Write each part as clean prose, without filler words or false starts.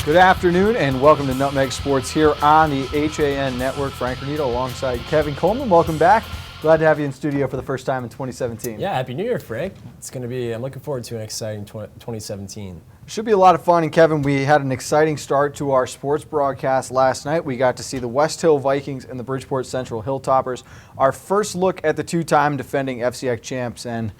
Good afternoon and welcome to Nutmeg Sports here on the HAN Network. Frank Granito alongside Kevin Coleman. Welcome back. Glad to have you in studio for the first time in 2017. Yeah, Happy New Year, Frank. I'm looking forward to an exciting 2017. Should be a lot of fun. And Kevin, we had an exciting start to our sports broadcast last night. We got to see the West Hill Vikings and the Bridgeport Central Hilltoppers. Our first look at the two-time defending FCX champs, and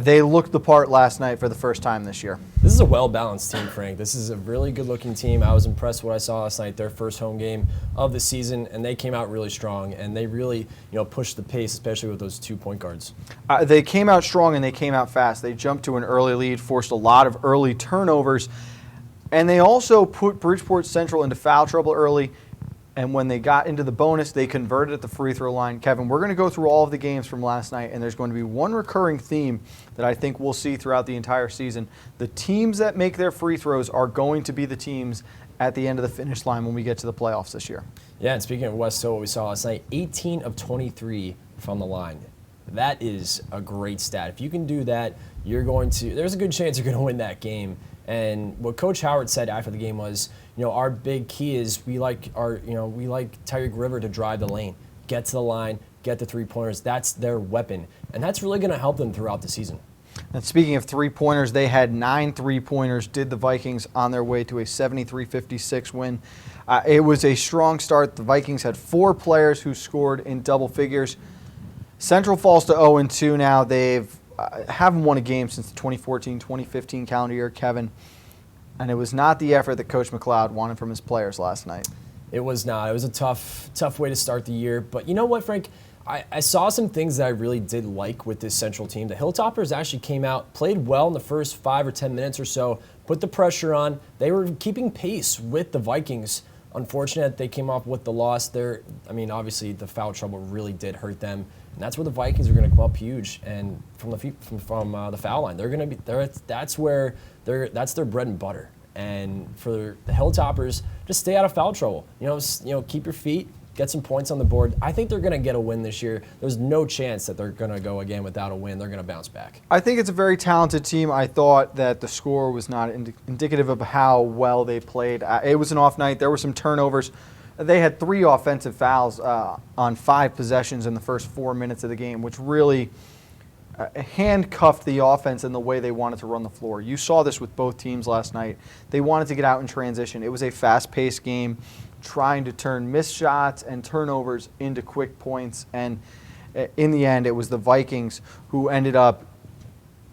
they looked the part last night for the first time this year. This is a well-balanced team, Frank. This is a really good-looking team. I was impressed with what I saw last night, their first home game of the season, and they came out really strong, and they really pushed the pace, especially with those 2 point guards. They came out strong and they came out fast. They jumped to an early lead, forced a lot of early turnovers, and they also put Bridgeport Central into foul trouble early. And when they got into the bonus, they converted at the free throw line. Kevin, we're going to go through all of the games from last night, and there's going to be one recurring theme that I think we'll see throughout the entire season. The teams that make their free throws are going to be the teams at the end of the finish line when we get to the playoffs this year. Yeah, and speaking of West Hill, what we saw last night, 18 of 23 from the line. That is a great stat. If you can do that, there's a good chance you're going to win that game. And what Coach Howard said after the game was, our big key is we like Tyreek River to drive the lane, get to the line, get the three-pointers. That's their weapon, and that's really going to help them throughout the season. And speaking of three-pointers, they had 9 three-pointers, did the Vikings on their way to a 73-56 win. It was a strong start. The Vikings had 4 players who scored in double figures. Central falls to 0-2 now. They've haven't won a game since the 2014-2015 calendar year, Kevin. And it was not the effort that Coach McLeod wanted from his players last night. It was not. It was a tough way to start the year. But you know what, Frank? I saw some things that I really did like with this Central team. The Hilltoppers actually came out, played well in the first 5 or 10 minutes or so, put the pressure on. They were keeping pace with the Vikings. Unfortunate they came off with the loss there. Obviously the foul trouble really did hurt them. And that's where the Vikings are going to come up huge. And from the foul line, they're going to be there. That's their bread and butter. And for the Hilltoppers, just stay out of foul trouble. Keep your feet, get some points on the board. I think they're going to get a win this year. There's no chance that they're going to go again without a win. They're going to bounce back. I think it's a very talented team. I thought that the score was not indicative of how well they played. It was an off night. There were some turnovers. They had 3 offensive fouls on 5 possessions in the first 4 minutes of the game, which really handcuffed the offense in the way they wanted to run the floor. You saw this with both teams last night. They wanted to get out in transition. It was a fast-paced game, trying to turn missed shots and turnovers into quick points. And in the end, it was the Vikings who ended up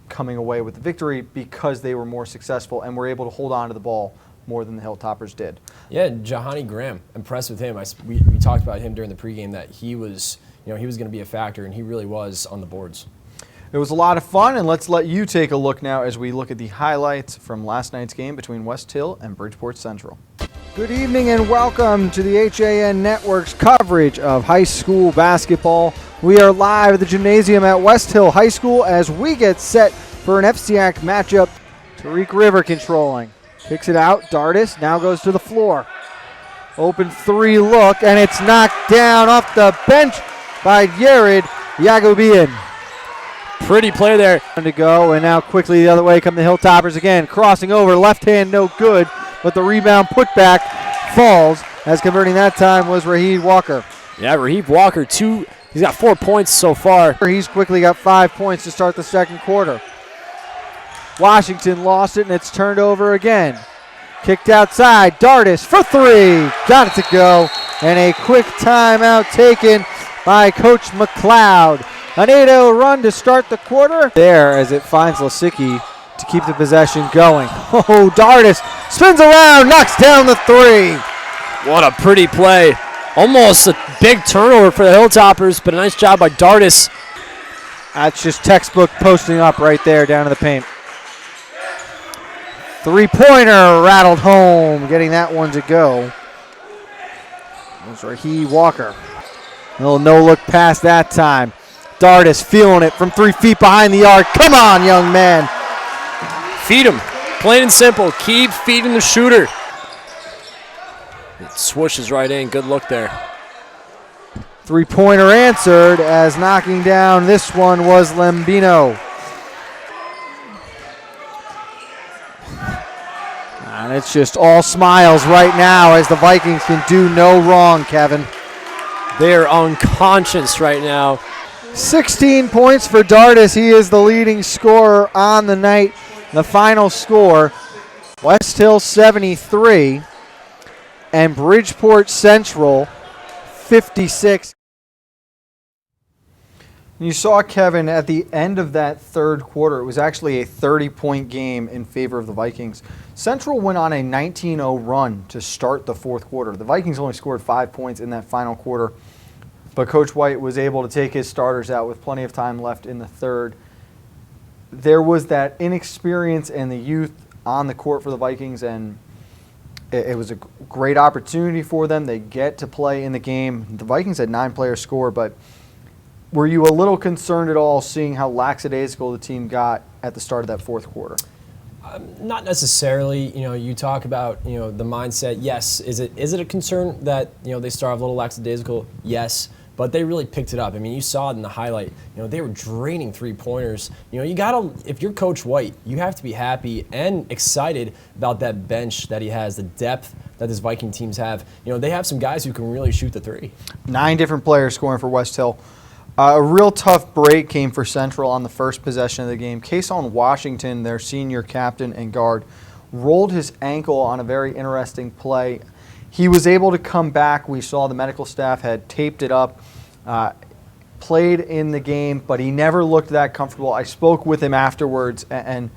coming away with the victory because they were more successful and were able to hold on to the ball more than the Hilltoppers did. Yeah, Jahani Graham, impressed with him. We talked about him during the pregame that he was going to be a factor, and he really was on the boards. It was a lot of fun, and let's let you take a look now as we look at the highlights from last night's game between West Hill and Bridgeport Central. Good evening and welcome to the HAN Network's coverage of high school basketball. We are live at the gymnasium at West Hill High School as we get set for an FCX matchup. Tyreek River controlling. Kicks it out. Dardis now goes to the floor. Open 3 look, and it's knocked down off the bench by Jared Yagubian. Pretty play there. To go, and now quickly the other way come the Hilltoppers again. Crossing over, left hand no good, but the rebound put back falls, as converting that time was Raheed Walker. Yeah, Raheed Walker, he's got 4 points so far. He's quickly got 5 points to start the second quarter. Washington lost it, and it's turned over again. Kicked outside, Dardis for 3. Got it to go, and a quick timeout taken by Coach McLeod. An 8-0 run to start the quarter. There as it finds Lasicki to keep the possession going. Oh, Dardis spins around, knocks down the 3. What a pretty play. Almost a big turnover for the Hilltoppers, but a nice job by Dardis. That's just textbook posting up right there down in the paint. 3-pointer rattled home, getting that one to go. That was Raheed Walker. A little no-look pass that time. Dardis feeling it from 3 feet behind the arc. Come on, young man. Feed him. Plain and simple. Keep feeding the shooter. It swooshes right in. Good look there. 3-pointer answered as knocking down this one was Lembino. And it's just all smiles right now as the Vikings can do no wrong, Kevin. They're unconscious right now. 16 points for Dardis. He is the leading scorer on the night. The final score, West Hill 73 and Bridgeport Central 56. You saw, Kevin, at the end of that third quarter, it was actually a 30-point game in favor of the Vikings. Central went on a 19-0 run to start the fourth quarter. The Vikings only scored 5 points in that final quarter, but Coach White was able to take his starters out with plenty of time left in the third. There was that inexperience and the youth on the court for the Vikings, and it was a great opportunity for them. They get to play in the game. The Vikings had 9 players score, but were you a little concerned at all seeing how lackadaisical the team got at the start of that fourth quarter? Not necessarily. You talk about the mindset. Yes, is it a concern that they start off a little lackadaisical? Yes, but they really picked it up. I mean, you saw it in the highlight. They were draining 3-pointers. You gotta, if you're Coach White, you have to be happy and excited about that bench that he has, the depth that his Viking teams have. They have some guys who can really shoot the three. 9 different players scoring for West Hill. A real tough break came for Central on the first possession of the game. Kason Washington, their senior captain and guard, rolled his ankle on a very interesting play. He was able to come back. We saw the medical staff had taped it up, played in the game, but he never looked that comfortable. I spoke with him afterwards, and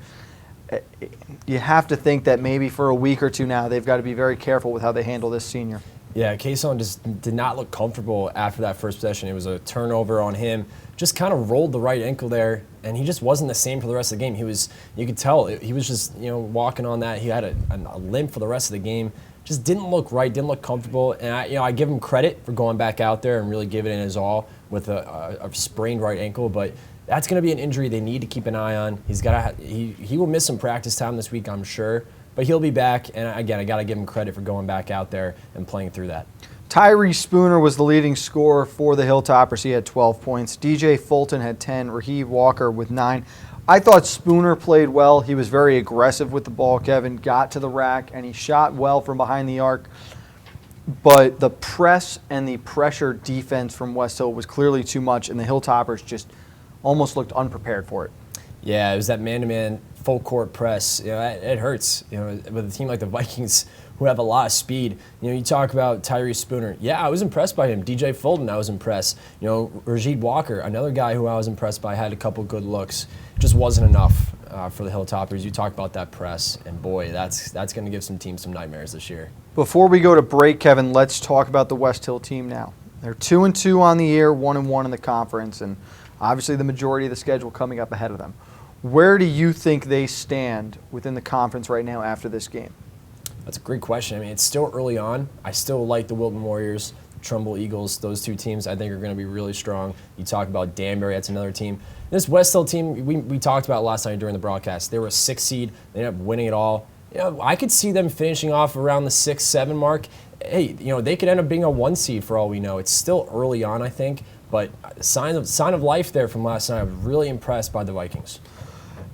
you have to think that maybe for a week or two now they've got to be very careful with how they handle this senior. Yeah, Kason just did not look comfortable after that first possession. It was a turnover on him. Just kind of rolled the right ankle there, and he just wasn't the same for the rest of the game. You could tell he was just walking on that. He had a limp for the rest of the game. Just didn't look right, didn't look comfortable. And I give him credit for going back out there and really giving it his all with a sprained right ankle. But that's going to be an injury they need to keep an eye on. He will miss some practice time this week, I'm sure. But he'll be back, and again, I got to give him credit for going back out there and playing through that. Tyree Spooner was the leading scorer for the Hilltoppers. He had 12 points. DJ Fulton had 10. Raheem Walker with 9. I thought Spooner played well. He was very aggressive with the ball, Kevin. Got to the rack, and he shot well from behind the arc. But the press and the pressure defense from West Hill was clearly too much, and the Hilltoppers just almost looked unprepared for it. Yeah, it was that man-to-man full court press. It hurts. With a team like the Vikings who have a lot of speed. You talk about Tyree Spooner. Yeah, I was impressed by him. DJ Fulton, I was impressed. Raheem Walker, another guy who I was impressed by, had a couple good looks. Just wasn't enough for the Hilltoppers. You talk about that press, and boy, that's going to give some teams some nightmares this year. Before we go to break, Kevin, let's talk about the West Hill team now. They're 2-2 on the year, 1-1 in the conference, and obviously the majority of the schedule coming up ahead of them. Where do you think they stand within the conference right now after this game? That's a great question. I mean, it's still early on. I still like the Wilton Warriors, Trumbull Eagles. Those two teams I think are going to be really strong. You talk about Danbury, that's another team. This West Hill team, we talked about last night during the broadcast. They were a 6 seed. They ended up winning it all. I could see them finishing off around the 6-7 mark. Hey, they could end up being a 1 seed for all we know. It's still early on, I think, but sign of life there from last night. I was really impressed by the Vikings.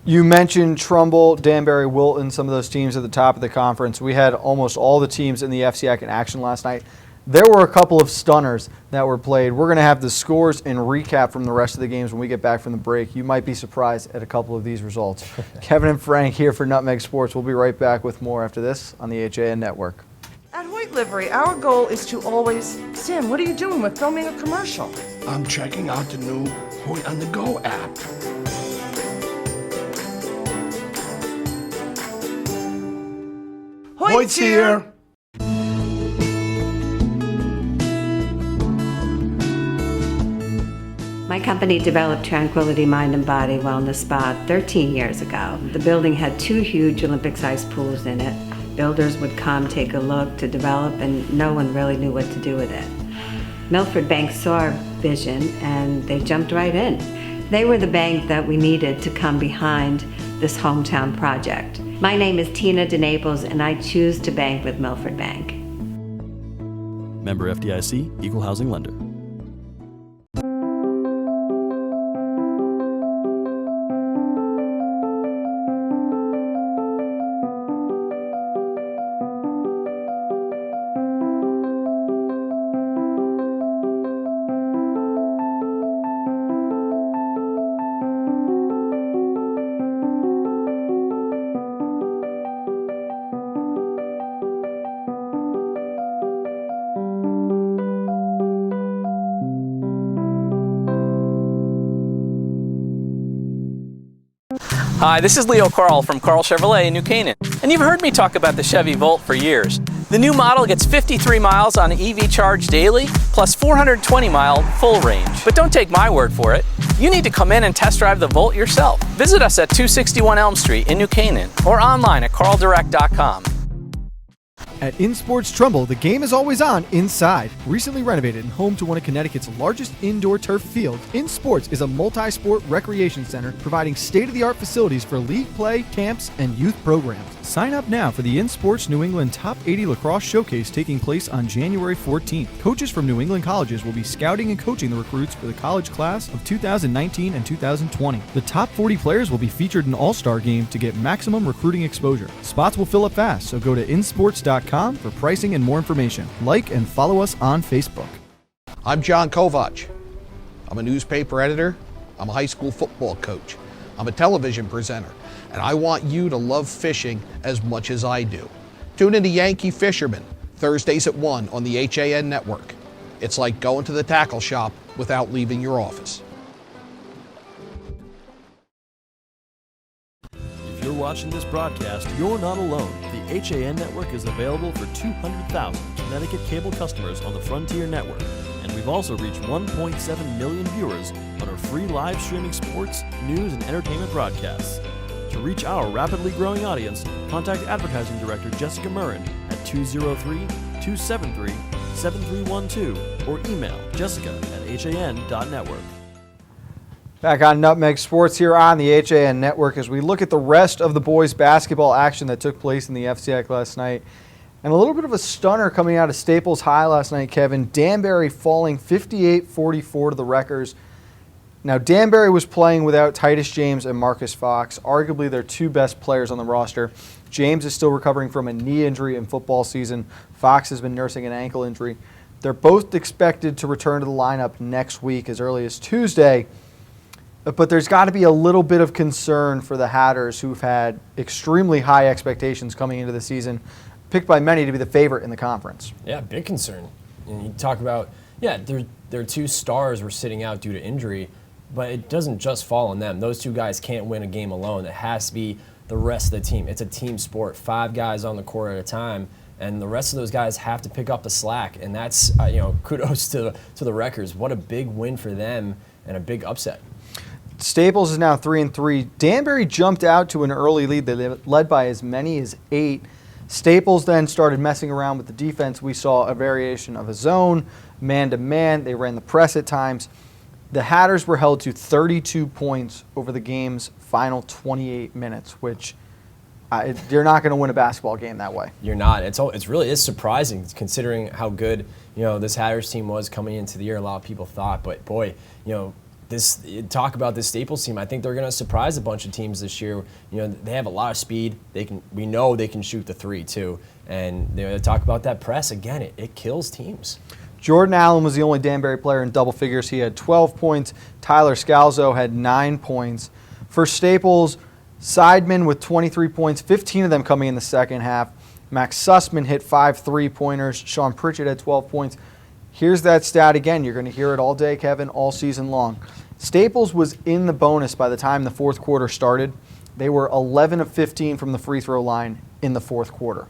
You mentioned Trumbull, Danbury, Wilton, some of those teams at the top of the conference. We had almost all the teams in the FCIAC in action last night. There were a couple of stunners that were played. We're going to have the scores and recap from the rest of the games when we get back from the break. You might be surprised at a couple of these results. Kevin and Frank here for Nutmeg Sports. We'll be right back with more after this on the HAN Network. At Hoyt Livery, our goal is to always... Sam, what are you doing? We're filming a commercial. I'm checking out the new Hoyt on the Go app. Hoyt's here! My company developed Tranquility Mind and Body Wellness Spa 13 years ago. The building had 2 huge Olympic-sized pools in it. Builders would come, take a look to develop, and no one really knew what to do with it. Milford Bank saw our vision, and they jumped right in. They were the bank that we needed to come behind this hometown project. My name is Tina DeNaples, and I choose to bank with Milford Bank. Member FDIC, Equal Housing Lender. Hi, this is Leo Carl from Carl Chevrolet in New Canaan, and you've heard me talk about the Chevy Volt for years. The new model gets 53 miles on EV charge daily, plus 420-mile full range. But don't take my word for it. You need to come in and test drive the Volt yourself. Visit us at 261 Elm Street in New Canaan or online at carldirect.com. At In Sports Trumbull, the game is always on inside. Recently renovated and home to one of Connecticut's largest indoor turf fields, In Sports is a multi-sport recreation center providing state-of-the-art facilities for league play, camps, and youth programs. Sign up now for the In Sports New England Top 80 Lacrosse Showcase taking place on January 14th. Coaches from New England colleges will be scouting and coaching the recruits for the college class of 2019 and 2020. The top 40 players will be featured in All-Star Game to get maximum recruiting exposure. Spots will fill up fast, so go to insports.com for pricing and more information. Like and follow us on Facebook. I'm John Kovach. I'm a newspaper editor. I'm a high school football coach. I'm a television presenter. And I want you to love fishing as much as I do. Tune in to Yankee Fisherman, Thursdays at 1 on the HAN Network. It's like going to the tackle shop without leaving your office. If you're watching this broadcast, you're not alone. The HAN Network is available for 200,000 Connecticut cable customers on the Frontier Network. And we've also reached 1.7 million viewers on our free live streaming sports, news, and entertainment broadcasts. To reach our rapidly growing audience, contact Advertising Director Jessica Murrin at 203-273-7312 or email jessica@han.network. Back on Nutmeg Sports here on the HAN Network as we look at the rest of the boys basketball action that took place in the FCIAC last night. And a little bit of a stunner coming out of Staples High last night, Kevin. Danbury falling 58-44 to the Wreckers. Now, Danbury was playing without Titus James and Marcus Fox, arguably their two best players on the roster. James is still recovering from a knee injury in football season. Fox has been nursing an ankle injury. They're both expected to return to the lineup next week as early as Tuesday. But there's got to be a little bit of concern for the Hatters, who've had extremely high expectations coming into the season, picked by many to be the favorite in the conference. Yeah, big concern. And you talk about, their two stars were sitting out due to injury, but it doesn't just fall on them. Those two guys can't win a game alone. It has to be the rest of the team. It's a team sport, 5 guys on the court at a time, and the rest of those guys have to pick up the slack. And that's, kudos to the Wreckers. What a big win for them and a big upset. Staples is now 3-3. Danbury jumped out to an early lead. They led by as many as 8. Staples then started messing around with the defense. We saw a variation of a zone, man-to-man. They ran the press at times. The Hatters were held to 32 points over the game's final 28 minutes, which you're not going to win a basketball game that way. You're not. It's really is surprising considering how good this Hatters team was coming into the year. A lot of people thought, but boy, talk about this Staples team. I think they're going to surprise a bunch of teams this year. They have a lot of speed. We know they can shoot the three too, and they talk about that press again. It kills teams. Jordan Allen was the only Danbury player in double figures. He had 12 points. Tyler Scalzo had 9 points. For Staples, Seidman with 23 points, 15 of them coming in the second half. Max Sussman hit 5 3-pointers. Sean Pritchett had 12 points. Here's that stat again. You're going to hear it all day, Kevin, all season long. Staples was in the bonus by the time the fourth quarter started. They were 11 of 15 from the free throw line in the fourth quarter.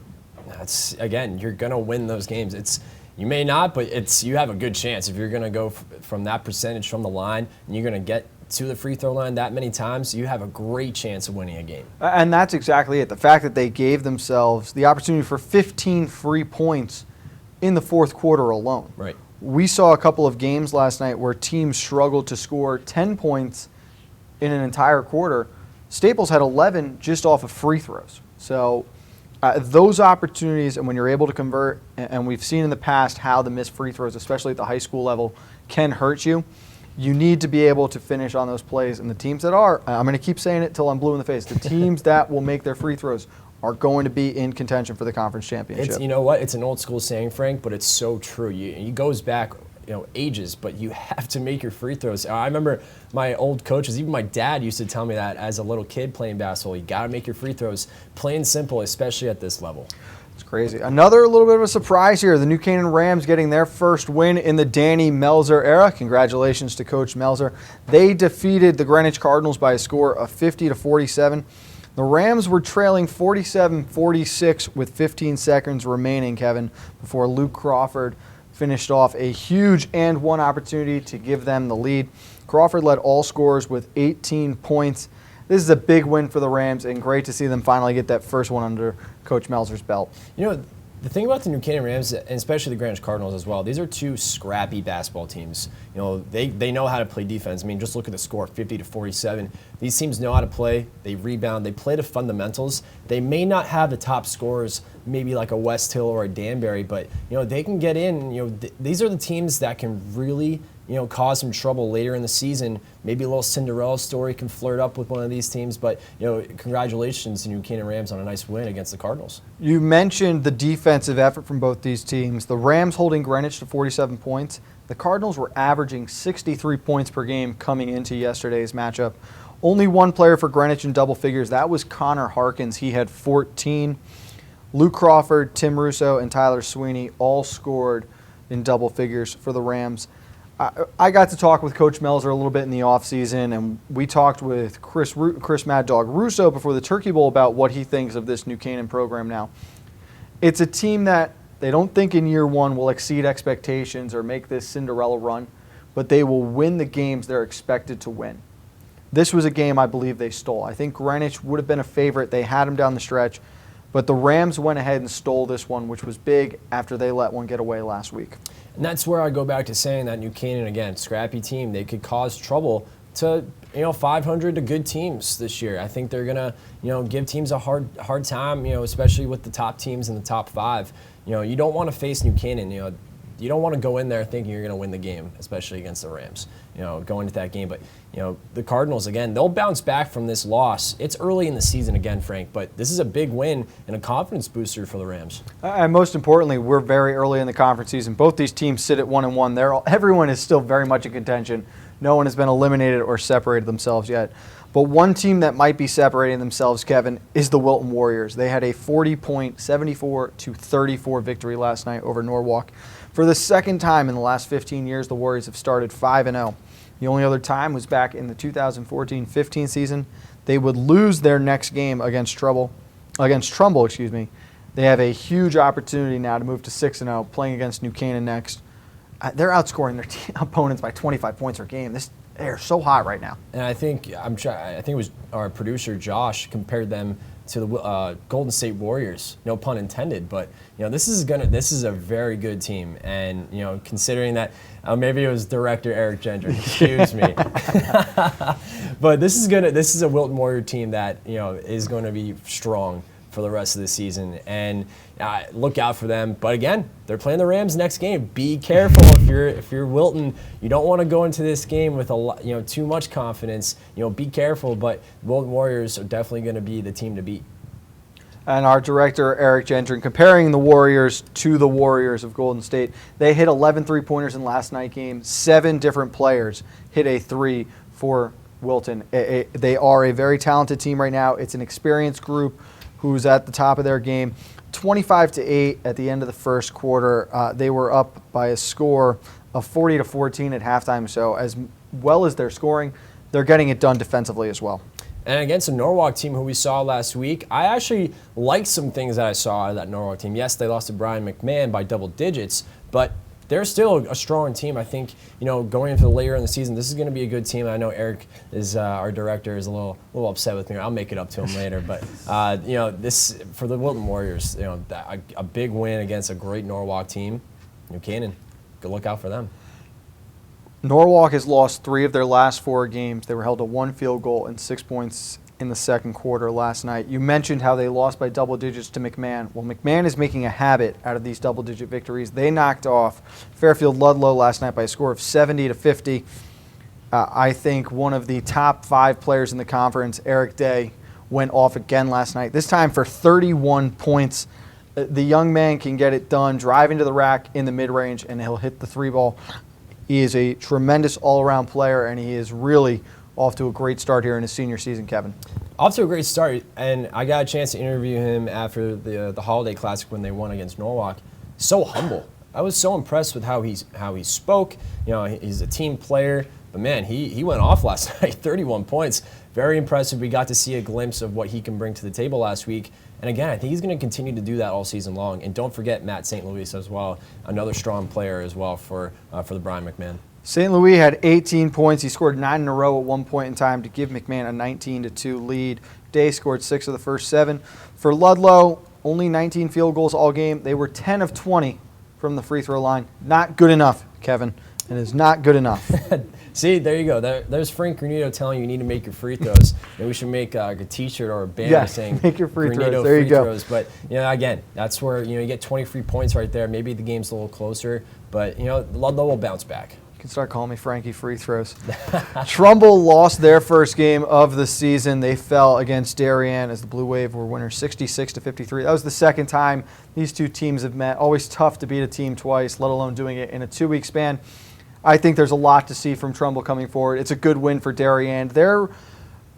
Again, you're going to win those games. You may not, but you have a good chance. If you're going to go from that percentage from the line and you're going to get to the free throw line that many times, you have a great chance of winning a game. And that's exactly it. The fact that they gave themselves the opportunity for 15 free points in the fourth quarter alone. Right. We saw a couple of games last night where teams struggled to score 10 points in an entire quarter. Staples had 11 just off of free throws. So those opportunities, and when you're able to convert, and we've seen in the past how the missed free throws, especially at the high school level, can hurt you. You need to be able to finish on those plays. And the teams that are, I'm going to keep saying it till I'm blue in the face, the teams that will make their free throws are going to be in contention for the conference championship. You know what? It's an old school saying, Frank, but it's so true. It goes back ages, but you have to make your free throws. I remember my old coaches, even my dad used to tell me that as a little kid playing basketball. You got to make your free throws, plain and simple, especially at this level. It's crazy. Another little bit of a surprise here. The New Canaan Rams getting their first win in the Danny Melzer era. Congratulations to Coach Melzer. They defeated the Greenwich Cardinals by a score of 50-47. The Rams were trailing 47-46 with 15 seconds remaining, Kevin, before Luke Crawford finished off a huge and one opportunity to give them the lead. Crawford led all scorers with 18 points. This is a big win for the Rams, and great to see them finally get that first one under Coach Melzer's belt. The thing about the New Canaan Rams, and especially the Greenwich Cardinals as well, these are two scrappy basketball teams. They know how to play defense. I mean, just look at the score, 50-47. These teams know how to play. They rebound. They play the fundamentals. They may not have the top scorers, maybe like a West Hill or a Danbury, but they can get in. These are the teams that can really cause some trouble later in the season. Maybe a little Cinderella story can flirt up with one of these teams, but congratulations to New Canaan Rams on a nice win against the Cardinals. You mentioned the defensive effort from both these teams. The Rams holding Greenwich to 47 points. The Cardinals were averaging 63 points per game coming into yesterday's matchup. Only one player for Greenwich in double figures. That was Connor Harkins. He had 14. Luke Crawford, Tim Russo, and Tyler Sweeney all scored in double figures for the Rams. I got to talk with Coach Melzer a little bit in the offseason, and we talked with Chris Mad Dog Russo before the Turkey Bowl about what he thinks of this New Canaan program now. It's a team that they don't think in year one will exceed expectations or make this Cinderella run, but they will win the games they're expected to win. This was a game I believe they stole. I think Greenwich would have been a favorite. They had them down the stretch, but the Rams went ahead and stole this one, which was big after they let one get away last week. And that's where I go back to saying that New Canaan, again, scrappy team, they could cause trouble to 500 to good teams this year. I think they're gonna give teams a hard time, especially with the top teams in the top 5. You don't want to face New Canaan. You don't want to go in there thinking you're going to win the game, especially against the Rams, going into that game. But, the Cardinals, again, they'll bounce back from this loss. It's early in the season again, Frank, but this is a big win and a confidence booster for the Rams. And most importantly, we're very early in the conference season. Both these teams sit at 1-1. Everyone is still very much in contention. No one has been eliminated or separated themselves yet. But one team that might be separating themselves, Kevin, is the Wilton Warriors. They had a 40-point, 74-34 victory last night over Norwalk. For the second time in the last 15 years, the Warriors have started 5-0. The only other time was back in the 2014-15 season. They would lose their next game against Trumbull. They have a huge opportunity now to move to 6-0, playing against New Canaan next. They're outscoring their opponents by 25 points per game. They're so hot right now. And I think it was our producer Josh compared them to the Golden State Warriors. No pun intended, but this is a very good team, and considering that maybe it was director Eric Gendron, excuse me, but this is a Wilton Warrior team that is going to be strong for the rest of the season, and look out for them. But again, they're playing the Rams next game. Be careful if you're Wilton. You don't want to go into this game with too much confidence. Be careful. But Wilton Warriors are definitely going to be the team to beat. And our director Eric Gendron comparing the Warriors to the Warriors of Golden State. They hit 11 3-pointers in last night's game. 7 different players hit a 3 for Wilton. They are a very talented team right now. It's an experienced group who's at the top of their game. 25-8 at the end of the first quarter. They were up by a score of 40-14 at halftime. So as well as their scoring, they're getting it done defensively as well. And against a Norwalk team who we saw last week, I actually liked some things that I saw out of that Norwalk team. Yes, they lost to Brian McMahon by double digits, but they're still a strong team. I think, going into the later in the season, this is going to be a good team. I know Eric is our director is a little upset with me. I'll make it up to him later. But this for the Wilton Warriors, a big win against a great Norwalk team. New Canaan, good look out for them. Norwalk has lost 3 of their last 4 games. They were held to 1 field goal and 6 points in the second quarter last night. You mentioned how they lost by double digits to McMahon. Well, McMahon is making a habit out of these double-digit victories. They knocked off Fairfield Ludlow last night by a score of 70-50. I think one of the top 5 players in the conference, Eric Day, went off again last night, this time for 31 points. The young man can get it done, drive into the rack in the mid-range, and he'll hit the 3 ball. He is a tremendous all-around player, and he is really off to a great start here in his senior season, Kevin. Off to a great start, and I got a chance to interview him after the Holiday Classic when they won against Norwalk. So humble. I was so impressed with how he spoke. You know, he's a team player, but man, he went off last night, 31 points. Very impressive. We got to see a glimpse of what he can bring to the table last week. And again, I think he's going to continue to do that all season long. And don't forget Matt St. Louis as well, another strong player as well for the Brian McMahon. St. Louis had 18 points. He scored 9 in a row at one point in time to give McMahon a 19-2 lead. Day scored 6 of the first 7. For Ludlow, only 19 field goals all game. They were 10 of 20 from the free throw line. Not good enough, Kevin. It is not good enough. See, there you go. There's Frank Granito telling you need to make your free throws. Maybe we should make a T-shirt or a banner saying make your free Granito throws. There you go. Throws. But again, that's where you get 23 points right there. Maybe the game's a little closer, but Ludlow will bounce back. You can start calling me Frankie Free Throws. Trumbull lost their first game of the season. They fell against Darien as the Blue Wave were winners 66-53. That was the second time these two teams have met. Always tough to beat a team twice, let alone doing it in a 2-week span. I think there's a lot to see from Trumbull coming forward. It's a good win for Darien. They're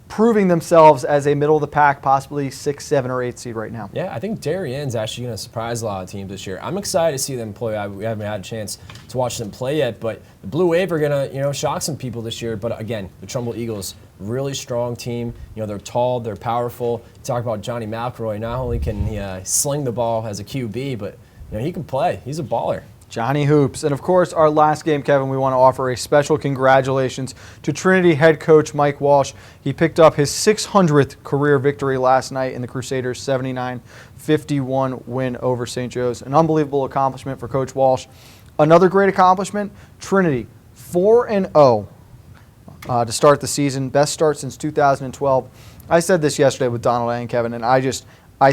proving themselves as a middle-of-the-pack, possibly 6, 7, or 8 seed right now. Yeah, I think Darien's actually going to surprise a lot of teams this year. I'm excited to see them play. We haven't had a chance to watch them play yet, but the Blue Wave are going to shock some people this year. But again, the Trumbull Eagles, really strong team. They're tall, they're powerful. Talk about Johnny McElroy. Not only can he sling the ball as a QB, but he can play. He's a baller. Johnny Hoops. And of course, our last game, Kevin, we want to offer a special congratulations to Trinity head coach Mike Walsh. He picked up his 600th career victory last night in the Crusaders' 79-51 win over St. Joe's. An unbelievable accomplishment for Coach Walsh. Another great accomplishment, Trinity 4-0 to start the season. Best start since 2012. I said this yesterday with Donald and Kevin, and I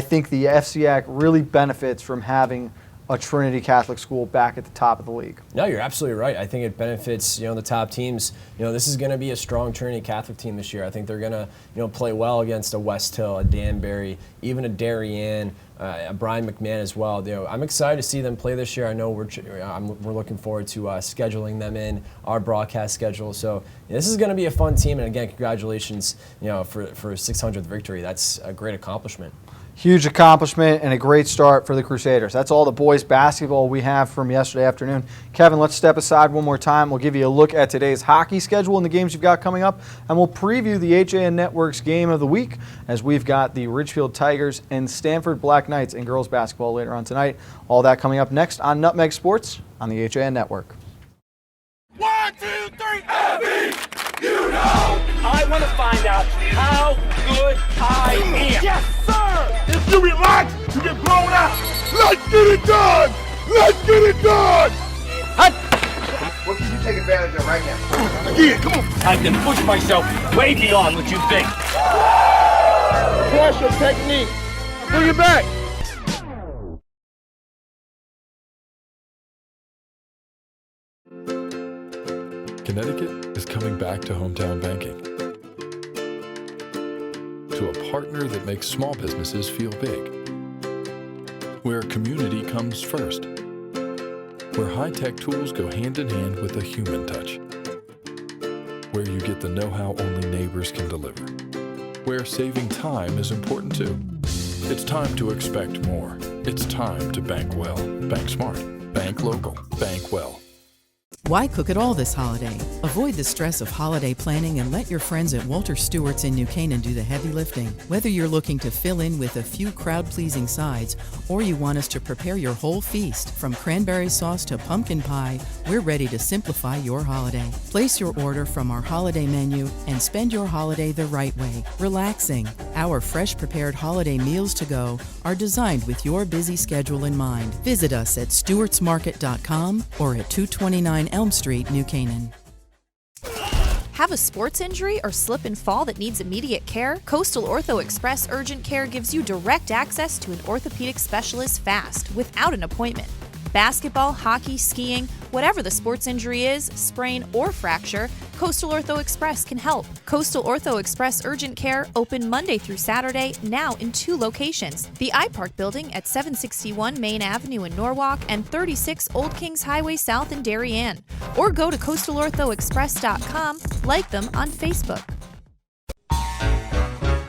think the FCAC really benefits from having a Trinity Catholic school back at the top of the league. No, you're absolutely right. I think it benefits, the top teams. This is going to be a strong Trinity Catholic team this year. I think they're going to, play well against a West Hill, a Danbury, even a Darien, a Brian McMahon as well. I'm excited to see them play this year. I know we're looking forward to scheduling them in our broadcast schedule. So this is going to be a fun team. And again, congratulations, for a 600th victory. That's a great accomplishment. Huge accomplishment and a great start for the Crusaders. That's all the boys basketball we have from yesterday afternoon. Kevin, let's step aside one more time. We'll give you a look at today's hockey schedule and the games you've got coming up, and we'll preview the HAN Network's game of the week as we've got the Ridgefield Tigers and Stanford Black Knights in girls basketball later on tonight. All that coming up next on Nutmeg Sports on the HAN Network. 1, 2, 3, Abby! You know! I want to find out how good I am. Yes, sir! If you relax, you get blown out. Let's get it done! Let's get it done! What can you take advantage of right now? Again, come on. I can push myself way beyond what you think. Pressure technique. Bring it back. Connecticut is coming back to hometown banking. To a partner that makes small businesses feel big. Where community comes first. Where high-tech tools go hand in hand with a human touch. Where you get the know-how only neighbors can deliver. Where saving time is important too. It's time to expect more. It's time to bank well. Bank smart. Bank local. Bank well. Why cook it all this holiday? Avoid the stress of holiday planning and let your friends at Walter Stewart's in New Canaan do the heavy lifting. Whether you're looking to fill in with a few crowd-pleasing sides or you want us to prepare your whole feast, from cranberry sauce to pumpkin pie, we're ready to simplify your holiday. Place your order from our holiday menu and spend your holiday the right way, relaxing. Our fresh prepared holiday meals to go are designed with your busy schedule in mind. Visit us at stewartsmarket.com or at 229 Elm Street, New Canaan. Have a sports injury or slip and fall that needs immediate care? Coastal Ortho Express Urgent Care gives you direct access to an orthopedic specialist fast, without an appointment. Basketball, hockey, skiing, whatever the sports injury is, sprain or fracture, Coastal Ortho Express can help. Coastal Ortho Express Urgent Care open Monday through Saturday, now in 2 locations. The iPark building at 761 Main Avenue in Norwalk and 36 Old Kings Highway South in Darien. Or go to coastalorthoexpress.com, like them on Facebook.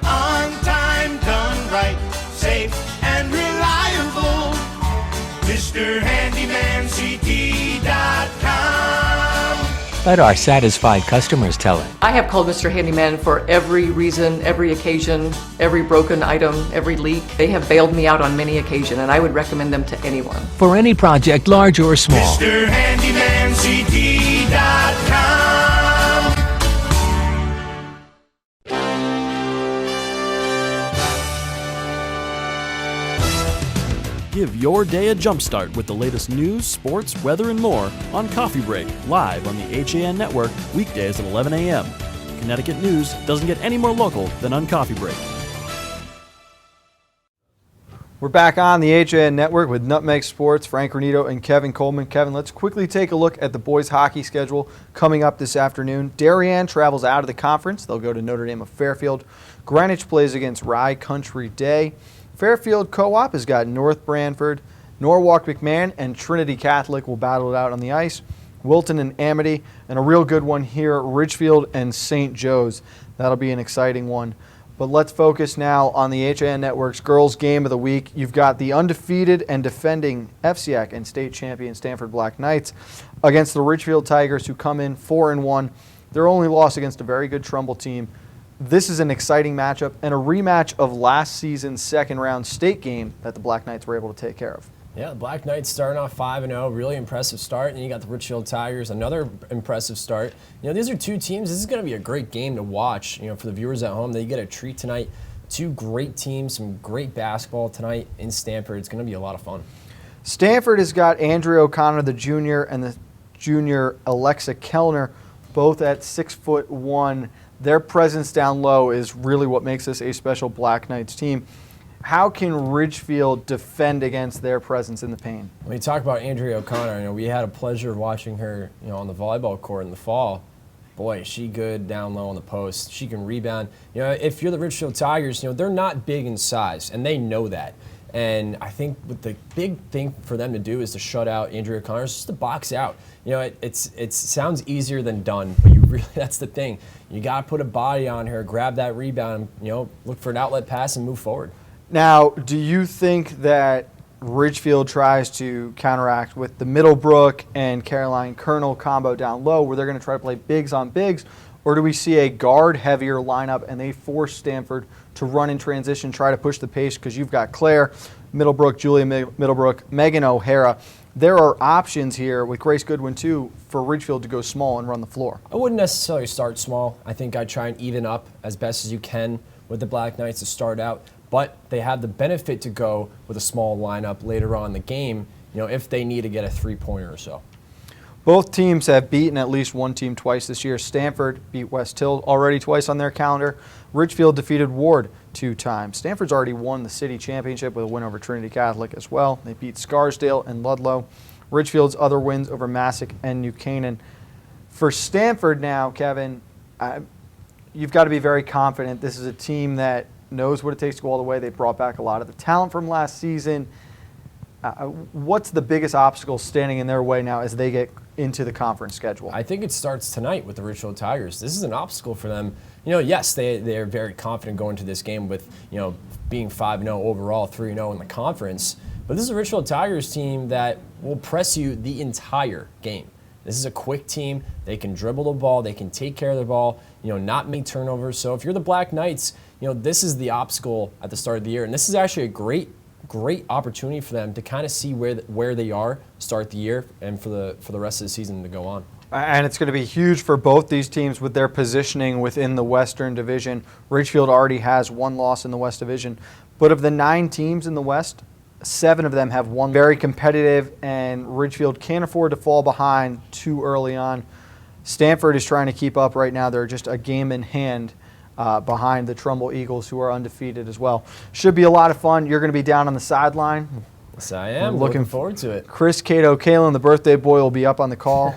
On time, done right, safe and reliable. MrHandymanCT.com. Let our satisfied customers tell it. I have called Mr. Handyman for every reason, every occasion, every broken item, every leak. They have bailed me out on many occasions, and I would recommend them to anyone. For any project, large or small. MrHandymanCT.com. Give your day a jumpstart with the latest news, sports, weather, and more on Coffee Break, live on the HAN Network, weekdays at 11 a.m. Connecticut news doesn't get any more local than on Coffee Break. We're back on the HAN Network with Nutmeg Sports, Frank Granito and Kevin Coleman. Kevin, let's quickly take a look at the boys hockey schedule coming up this afternoon. Darien travels out of the conference. They'll go to Notre Dame of Fairfield. Greenwich plays against Rye Country Day. Fairfield Co-op has got North Branford. Norwalk McMahon and Trinity Catholic will battle it out on the ice. Wilton and Amity, and a real good one here, Ridgefield and St. Joe's. That'll be an exciting one. But let's focus now on the HAN Network's Girls Game of the Week. You've got the undefeated and defending FCIAC and state champion Stanford Black Knights against the Ridgefield Tigers, who come in 4-1. Their only loss against a very good Trumbull team. This is an exciting matchup and a rematch of last season's second-round state game that the Black Knights were able to take care of. Yeah, the Black Knights starting off 5-0, really impressive start. And you got the Ridgefield Tigers, another impressive start. These are two teams. This is going to be a great game to watch, for the viewers at home. They get a treat tonight. Two great teams, some great basketball tonight in Stanford. It's going to be a lot of fun. Stanford has got Andrea O'Connor, the junior, and the junior Alexa Kellner, both at 6'1". Their presence down low is really what makes this a special Black Knights team. How can Ridgefield defend against their presence in the paint? When you talk about Andrea O'Connor, we had a pleasure of watching her, on the volleyball court in the fall. Boy, is she good down low on the post. She can rebound. If you're the Ridgefield Tigers, they're not big in size, and they know that. And I think what the big thing for them to do is to shut out Andrea O'Connor, just to box out. It sounds easier than done, but that's the thing. You got to put a body on her, grab that rebound, look for an outlet pass and move forward. Now, do you think that Ridgefield tries to counteract with the Middlebrook and Caroline Colonel combo down low, where they're going to try to play bigs on bigs, or do we see a guard-heavier lineup and they force Stanford to run in transition, try to push the pace, because you've got Claire Middlebrook, Julia Middlebrook, Megan O'Hara. There are options here with Grace Goodwin, too, for Ridgefield to go small and run the floor. I wouldn't necessarily start small. I think I'd try and even up as best as you can with the Black Knights to start out. But they have the benefit to go with a small lineup later on in the game, if they need to get a three-pointer or so. Both teams have beaten at least one team twice this year. Stanford beat West Hill already twice on their calendar. Ridgefield defeated Ward 2 times. Stanford's already won the city championship with a win over Trinity Catholic as well. They beat Scarsdale and Ludlow. Ridgefield's other wins over Massac and New Canaan. For Stanford now, Kevin, you've got to be very confident. This is a team that knows what it takes to go all the way. They brought back a lot of the talent from last season. What's the biggest obstacle standing in their way now as they get into the conference schedule? I think it starts tonight with the Ridgefield Tigers. This is an obstacle for them. Yes, they are very confident going into this game with, being 5-0 overall, 3-0 in the conference. But this is a Ridgefield Tigers team that will press you the entire game. This is a quick team. They can dribble the ball. They can take care of the ball, not make turnovers. So if you're the Black Knights, this is the obstacle at the start of the year. And this is actually a great opportunity for them to kind of see where they are start the year and for the rest of the season to go on. And it's going to be huge for both these teams with their positioning within the Western Division. Ridgefield already has one loss in the West Division. But of the 9 teams in the West, 7 of them have won. Very competitive, and Ridgefield can't afford to fall behind too early on. Stanford is trying to keep up right now. They're just a game in hand behind the Trumbull Eagles, who are undefeated as well. Should be a lot of fun. You're going to be down on the sideline. Yes, I am. Looking forward to it. Chris Cato Kalen, the birthday boy, will be up on the call.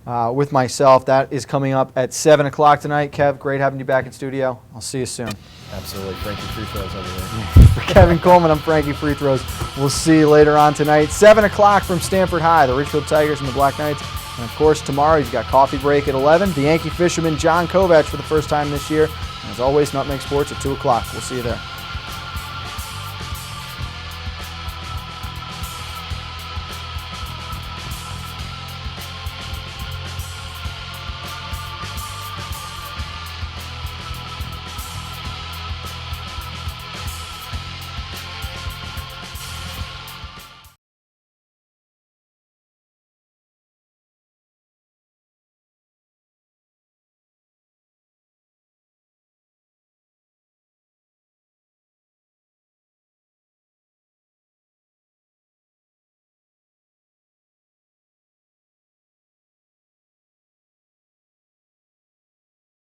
with myself. That is coming up at 7 o'clock tonight. Kev, great having you back in studio. I'll see you soon. Absolutely. Frankie Free Throws over there. For Kevin Coleman, I'm Frankie Free Throws. We'll see you later on tonight. 7 o'clock from Stanford High, the Richfield Tigers and the Black Knights. And, of course, tomorrow you've got Coffee Break at 11. The Yankee fisherman John Kovacs for the first time this year. And, as always, Nutmeg Sports at 2 o'clock. We'll see you there.